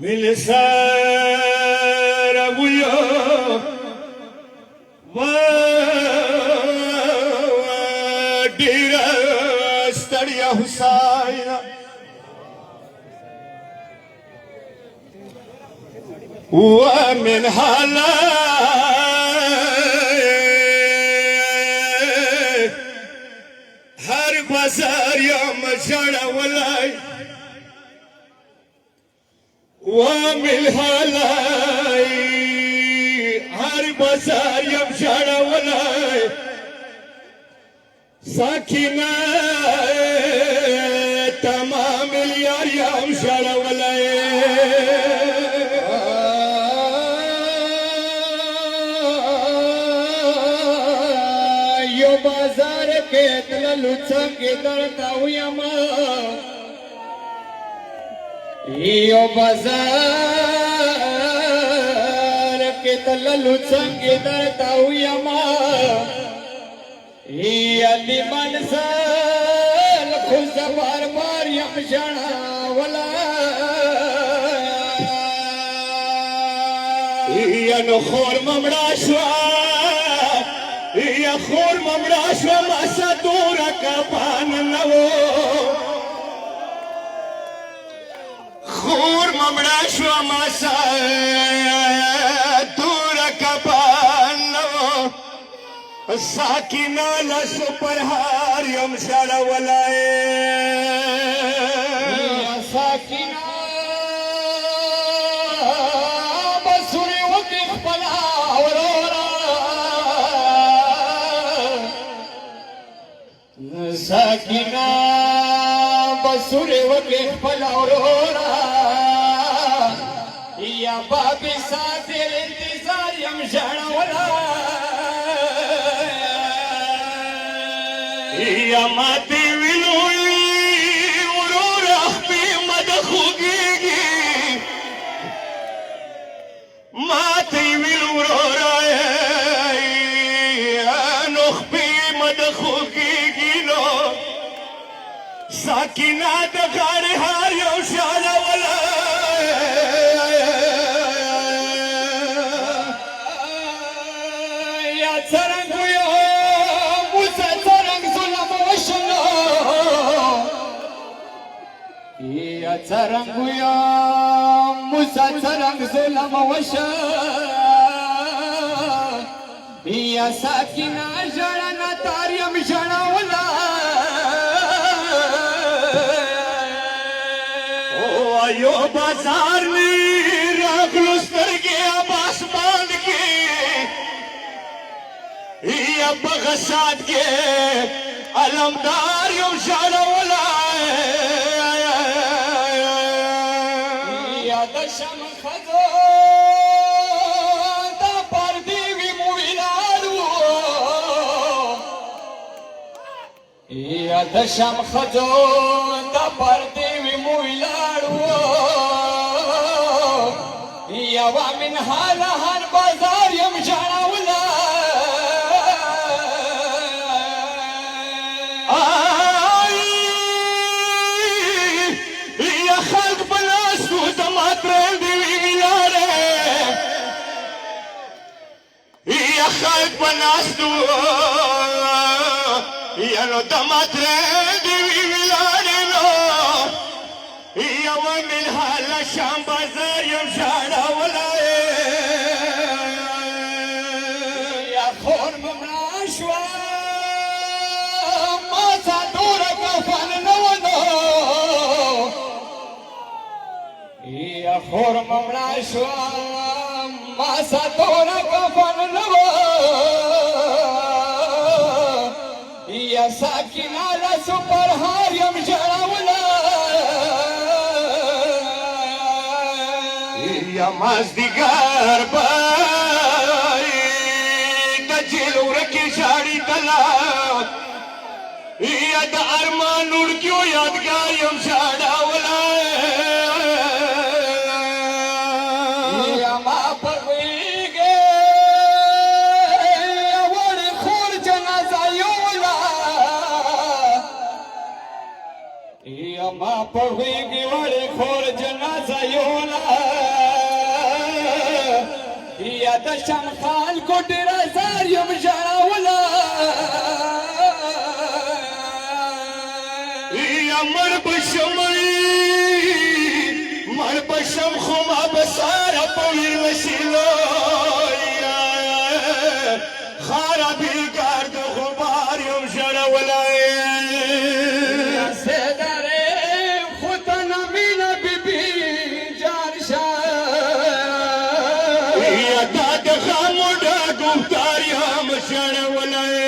مل سره ویو ډېره ستړیا حسینه ومن حالات هر بازار یم جړولی ومن حالات هر بازار یم جړولی ساکینه تمام یار یم جړولی بازار کې تللو څنګه درته ویم یو بازار کې تللو څنګه درته ویم یادی منزل خو زه بار بار یم ژړولی یا نو خور ممړه شوه یا خور ممړه شوه ماسه دوره کبان نه و خور ممړه شوه ماسه دوره کبان نه و ساکینه لسو پرهار یم ژړولی ساکینه بسورې وکړې خپله وروره ساکینه بسورې وکړې خپله وروره یا بابې ساتل انتظار یم ژړولی یا ماته ویلوی وروره خپې مد خوږېږي ماته ویل وروره نو خپې مد خوږېږي نو ساکینه د غاړې هار یو ژړولی یا څرنګ ویو موسی څرنګ ظلم وشلو یا څرنګ ویو موسی څرنګ ظلم وشو یا ساکینه ژړنه تار یم ژړولی یو بازار می راغلو سترګې آسمان کې یا بغسات کې علمدار یو ژړولی یا د شم ښځو د پردې وي مو ولاړو یا د شم ښځو د پردې وي مو ولاړو یوه من حاله هر بازار یم ژړولی یا خلق په ناستو زما ترندې وي ولاړې یا خلق په ناستو یا نو زما ترندې وي ولاړې نو یوه من حاله شام بازار یم ژړولی یا خور ممړه شوه ما څادوره کفن نه و نو یا خور ممړه شوه ما څادوره کفن نه و یا ساکینه لسو پرهار یم ژړولی یا مازدیګر بای د جیل ورکی شاړي تلا یا د ارمان ورکیو یادګار یم شاړاولا یا ما پویږي ور خور جنازه یولا یا ما پویږي ور خور جنازه یولا یا د شم خال کو ډیر زار یم شاړاولا مړ بشم خو ما بساره په ویر وسیلو خاره بیګار د غبار یم ژړولی سدره خودن مینا بیبی جان شاه یا دا د غمو ډاډ وختار یم ژړولی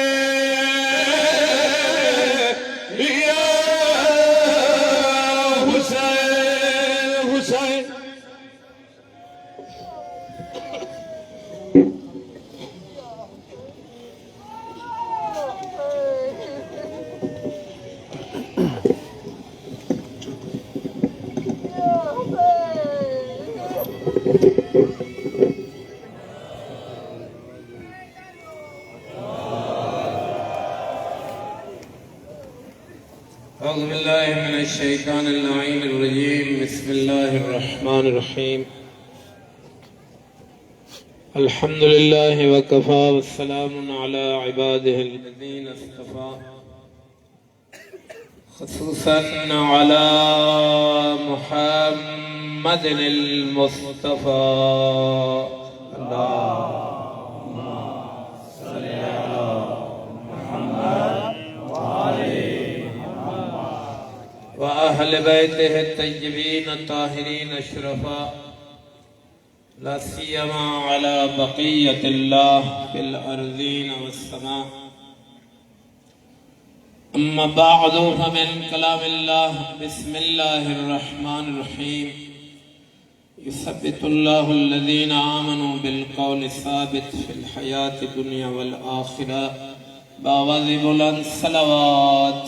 أعوذ بالله من الشيطان اللعين الرجيم بسم الله الرحمن الرحيم الحمد لله وكفى والسلام على عباده الذين اصطفى خصوصا على محمد المصطفى اللهم صل على محمد وأهل بيته الطيبين الطاهرين الشرفاء لا سيما على بقية الله في الأرضين والسماء أما بعد فمن كلام الله بسم الله الرحمن الرحيم يثبت الله الذين آمنوا بالقول الثابت في الحياة الدنيا والآخرة بواظب الصلوات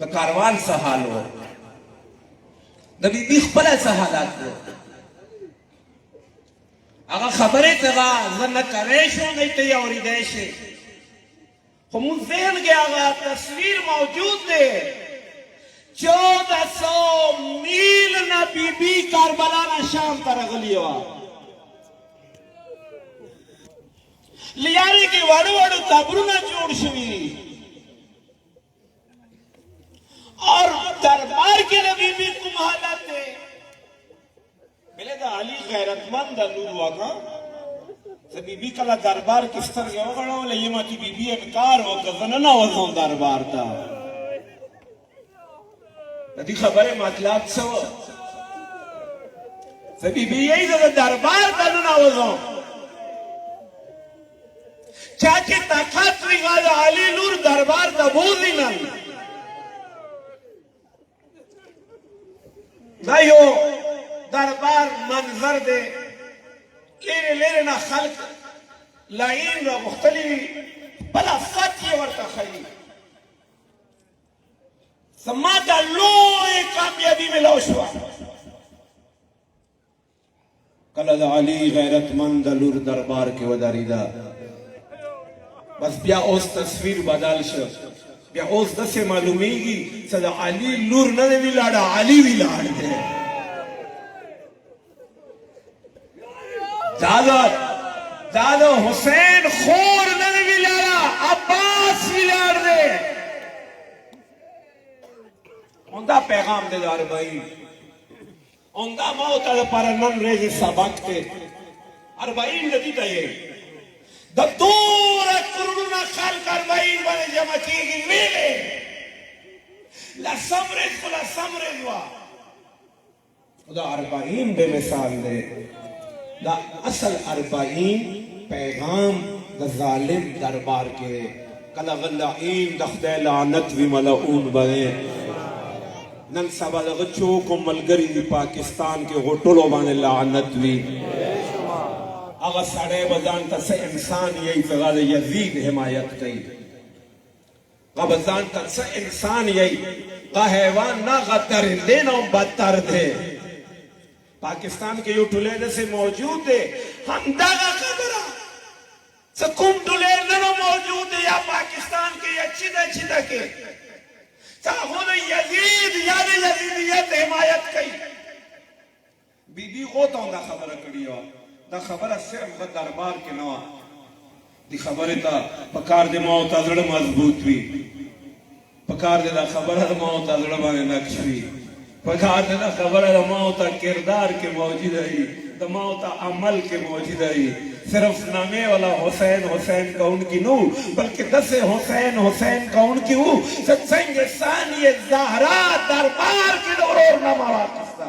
د کاروان څه حال وو د بیبي خپل څه حالات وو هغه خبرې ته زه نه کولی شم دی ته یې اورېدی شي خو مونږ ذهن کې هغه تصویر موجود دی 1400 میل نه بیبي کربلا نه شام ته راغلې وه لیارې کې وړو وړو قبرونه جوړ شوي اور دربار کې د بیبي کوم حالت دی بله د علي غیرتمند لور وکړه زه بیبي کله دربار کې سترګې وغړولې یم چې بیبي انکار وکړه زه نه ننوځم دربار ته د دې خبرې مطلب څه و زه بیبي یې زه دربار ته ننوځم چا چې طاقت وي هغه د علي لور دربار ته بوځي نن دا یو دربار منظر دی لرې لرې نه خلک لاین راغوښتلي وي بله فتح یې ورته ښیي زما ته لویې کامیابي میلاو شوه کله د علي غیرتمند لور دربار کې ودرېده بس بیا اوس تصویر بدل شو بیا اوس داسې معلومیږي چې د علي لور نه دی ولاړه علي ولاړ دی دا د حسین خور نه دی ولاړه عباس ولاړ دی اوندا پیغام دی د اربعین اوندا موت لپاره نن ورځې سبق دی اربعین د دې ته یې د دوره کروڑونه خلک اربعین باندې جمع کېږي ویلې لسم ورځ خو لسم ورځ وه دا اربعین بې مثال دی دا اصل اربعین پیغام د ظالم دربار کې کله غلعین د خدای لعنت وي ملعون به نن سبا دغه چوک او ملګري د پاکستان کې غټولو باندې لعنت وي هغه سړی به ځان ته څه انسان یې چې هغه د یزید حمایت کوي هغه به ځان ته څه انسان یې هغه حیوان نه هغه درندې نه هم بدتر دی پاکستان کې یو ټولۍ داسې موجود دی همدغه خبره څه کوم ټولۍ نه موجود دی یا پاکستان کې یا چیده کې څه هغه د یزید یا د یزیدیت حمایت کوي بیبي غوته هم دا خبره کړې وه دا خبره صرف د دربار کې نه وه دې خبرې ته پکار دی ما ورته زړه مضبوط وي پکار دی دا خبره د ما ورته زړه باندې نقش وي پکار دی دا خبره د ما ورته کردار کې موجوده وي د ما ورته عمل کې موجوده وي صرف نامے والا حسین حسین کونکي نو بلکې داسې حسین حسین کونکي وو چې څنګه ثانیه زهرا دربار کې د ورور نامه واخیسته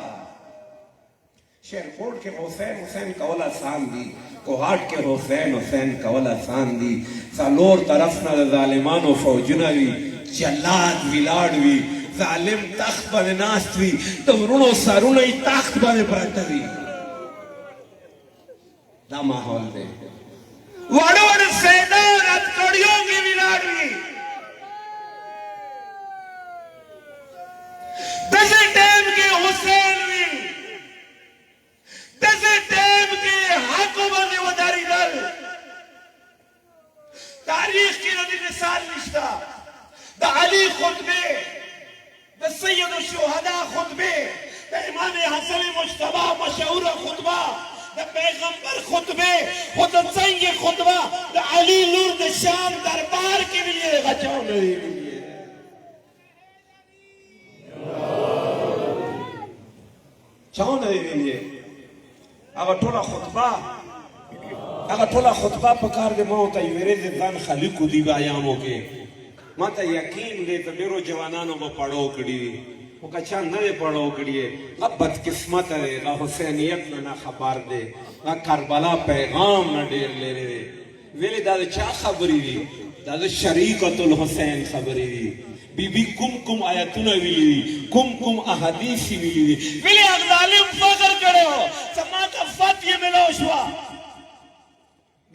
شیرکوټ کې حسین حسین کول آسان دي کوهاټ کې حسین حسین کول آسان دي څلور طرف نه د ظالمانو فوجونه وي جلاد ولاړ وي ظالم تخت باندې ناست وي د ورونو سرونه یې تخت باندې پراته وي دا ماحول دی وړو وړو سیدان اتکړیو کې ولاړ وي داسې ټایم کې حسین وي داسې ټایم کې حق باندې ودرېدل تاریخ کې د دې مثال نشته د علي خطبې د سید الشهدا خطبې د امام حسن مجتبی مشهوره خطبه د پیغمبر خطبه خود څنګه خطبه د علي لور د شام دربار کې ویلې غچاو نه ویلې چاو نه ویلې هغه ټوله خطبه په کار د ما ته یې ورځې ځان خالق دی بیانو کې ما ته یقین دی چې ډېرو جوانانو به پړاو کړي وي خو که چا نه دی پړاو کړي هغه بدقسمته دی هغه حسینیت نه خبر دی هغه کربلا پیغام نه ډېر لرې دی ویلې دا د چا خبرې دي دا د شریکة الحسین خبرې دي بیبي کوم آیتونه ویلي دي کوم احادیث ویلي دي ویلې هغه ظالم فخر کړی و چې ما ته فتح یې میلاو شوه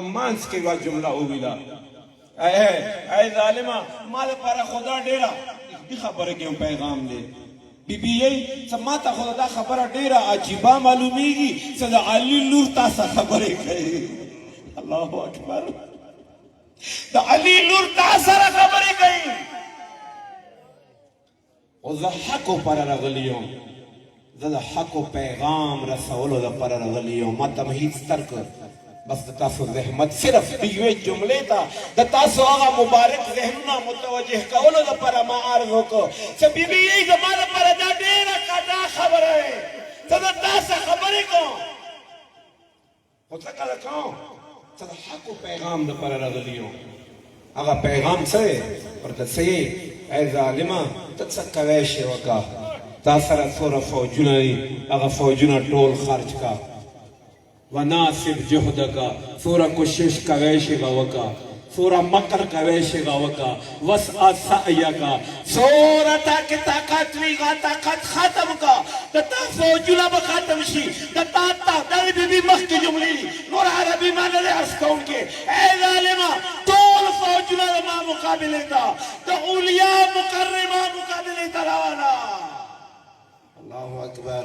امانس کې وا جمله ویلا اے ظالما مال پر خدا ډیره دې خبره کې پیغام دی بیبي یې سماته خدا خبره ډیره عجیبه معلومیږي چې د علي لور تاسو خبره کوي الله اکبر د علي لور تاسو خبره کوي او زه حق پر راغلیوم زه د حق پیغام رسولو لپاره راغلیوم ما تمهید ترک بس د تاسو زحمت صرف د یوې جملې ته د تاسو هغه مبارک ذهنونه متوجه کولو لپاره ما عرض وکړو چې بیبي یې زما لپاره دا ډېره کډه خبره وه ته د تاسو خبرې کوم خو څه کله کوم ته د حق پیغام لپاره راغلی یو هغه پیغام څه دی ورته څه یې ای ظالمه ته څه کوی شې وکړه تا سره څومره فوجونه دي هغه فوجونه ټول خرج کا وناسب جهدکا څومره کوشش کوی شې به وکړه څومره مکر کوی شې به وکړه وسع سعیکا څومره تا کې طاقت وي هغه طاقت ختم کا د تا فوجونه به ختم شي د تا دا د بیبي مخکې جملې دي نور عربي ما نه دی عرض کوونکی ای ظالمه ټول فوجونه زما مقابلې ته د اولیا مکرمه مقابلې ته روانه الله اکبر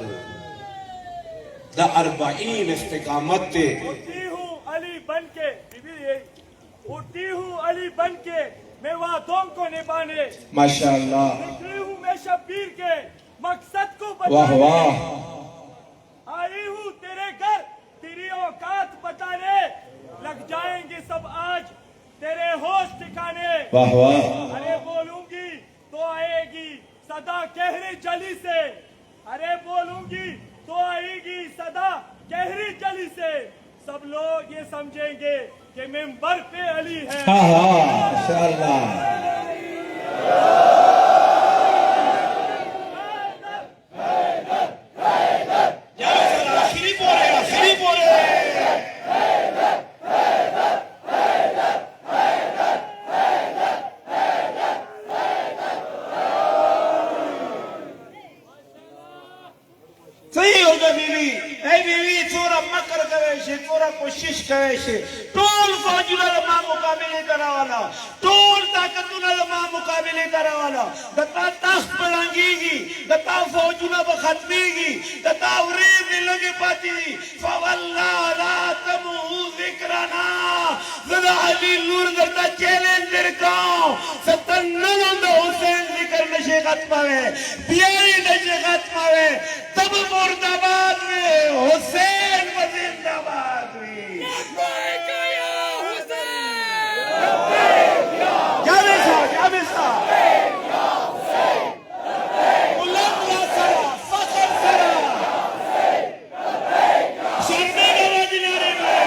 دا 40 استقامت تے اٹھی ہوں علی بن کے اٹھی ہوں علی بن کے میں وعدوں کو نبھانے ماشاءاللہ نکلی ہوں میں شبیر کے مقصد کو واہ بتانے واہ آئی ہوں تیرے گھر تیری اوقات بتانے لگ جائیں گے سب آج تیرے ہوش ٹھکانے واہ واہ ارے بولوں گی تو آئے گی صدا گہری جلی سے ارے بولوں گی تو آئے گی صدا گہری جلی سے سب لوگ یہ سمجھیں گے کہ ممبر پہ علی ہے ہاں ہاں ماشاءاللہ آخری بولے صحیح ہوگا بیوی اے بیوی څومره مکر کوی شي څومره کوشش کوی شي ټول فوجونه زما مقابلې ته راواله ټول طاقتونه زما مقابلې ته راواله د تا تخت به ړنګېږي د تا فوجونه به ختمېږي د تا ورېځې لږې پاتې دي فوالله لا تمحو ذکرنا زه د علي لور درته چیلنج درکوم چې ته نن هم د حسین ذکر نشې ختموی بیا یې نشې ختموی ته به مرداباد وې حسین به زنده‌باد وي جاوید صاحب بلند لا سره فخر سره شرمین آوازی نعرے میں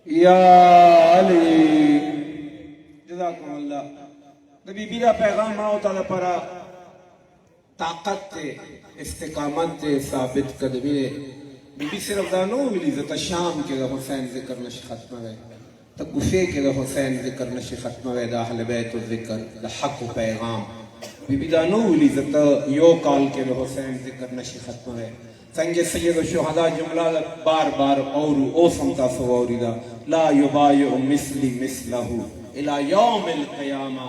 یا علی جزاکم اللہ نبی بیرا پیغام آؤ تعالی پرا طاقت تے استقامت تے ثابت قدمی نے بی بی صرف دانو ویلی زتا شام کے دا حسین ذکر نشی ختم ہے تا گفے کے دا حسین ذکر نشی ختم ہے دا اہل بیت ذکر دا حق و پیغام بی بی دانو ویلی زتا یو کال کے دا حسین ذکر نشی ختم ہے سنگ سید الشہداء جملہ بار بار او سمتا سواری دا لا یبایع مثلی مثلہ الى یوم القیامہ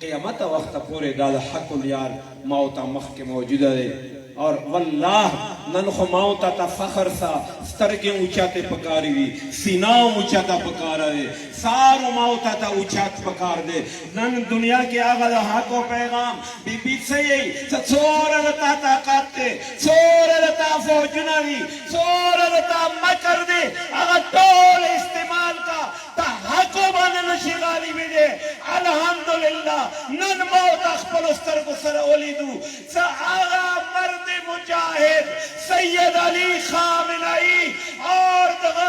قیامت وقت پورے دادا حق الیار موتا مخ کے موجودہ دے اور واللہ ننخو موتا تا فخر سا سترگیں اچھاتے پکاری دی سیناؤں اچھاتا پکارا دے سارو موتا تا اچھات پکار دے نن دنیا کے آغا دا حق و پیغام بی بی سے یہی سورا لتا طاقت دے سورا لتا فوجنا دی سورا لتا مکر دے آغا طول استعمال کا تا حق و بانے نشی غالی بھی دے الحمدللہ نن موت اخپل استر کو سر اولی دو سا آغا مرد مجاہد سید علی خامنائی اور دغا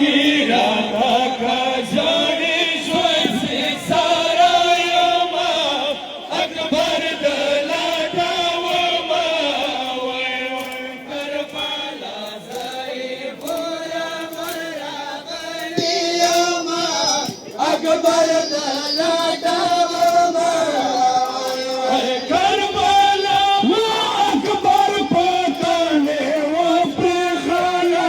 gira la kajani shoyse sarayama akbar dalatawama way way karbala saibura mara galiyama akbar dalatawama way karbala akbar pakane wo prekhale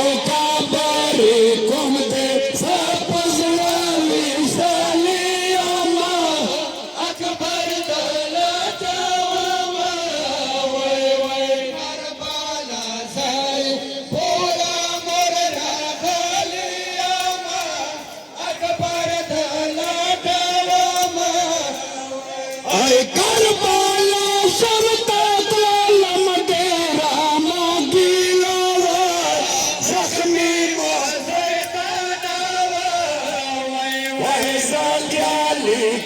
Alcabarikum de sapazlali saliyama akbar dalatawama way Karbala say pura morra khaliyama akbar dalatawama ay Karbala sharta kalam tera magila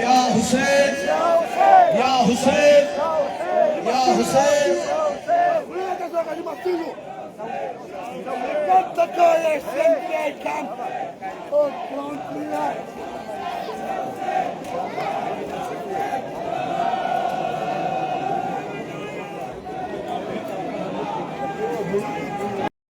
يا حسين يا حسين يا حسين Canta, Canta,